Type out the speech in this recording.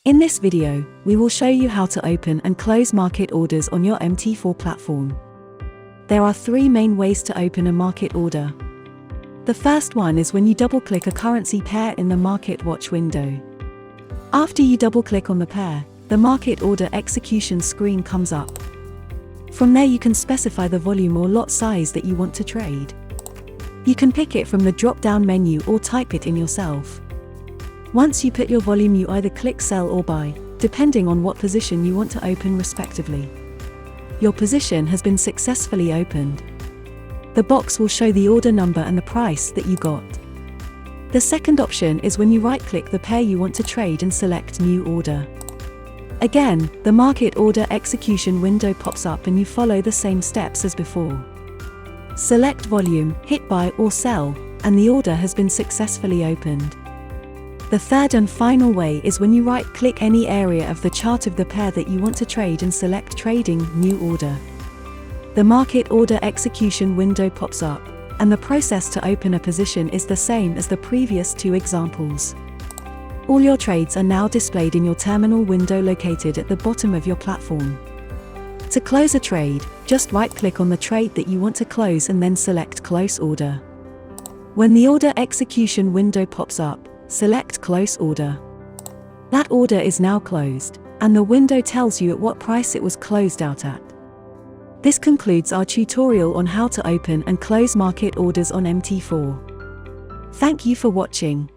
In this video, we will show you how to open and close market orders on your MT4 platform. There are three main ways to open a market order. The first one is when you double-click a currency pair in the Market Watch window. After you double-click on the pair, the market order execution screen comes up. From there you can specify the volume or lot size that you want to trade. You can pick it from the drop-down menu or type it in yourself. Once you put your volume, you either click sell or buy, depending on what position you want to open respectively. Your position has been successfully opened. The box will show the order number and the price that you got. The second option is when you right-click the pair you want to trade and select New Order. Again, the market order execution window pops up and you follow the same steps as before. Select volume, hit buy or sell, and the order has been successfully opened. The third and final way is when you right-click any area of the chart of the pair that you want to trade and select Trading New Order. The market order execution window pops up, and the process to open a position is the same as the previous two examples. All your trades are now displayed in your terminal window located at the bottom of your platform. To close a trade, just right-click on the trade that you want to close and then select Close Order. When the order execution window pops up, select Close Order. That order is now closed, and the window tells you at what price it was closed out at. This concludes our tutorial on how to open and close market orders on MT4. Thank you for watching.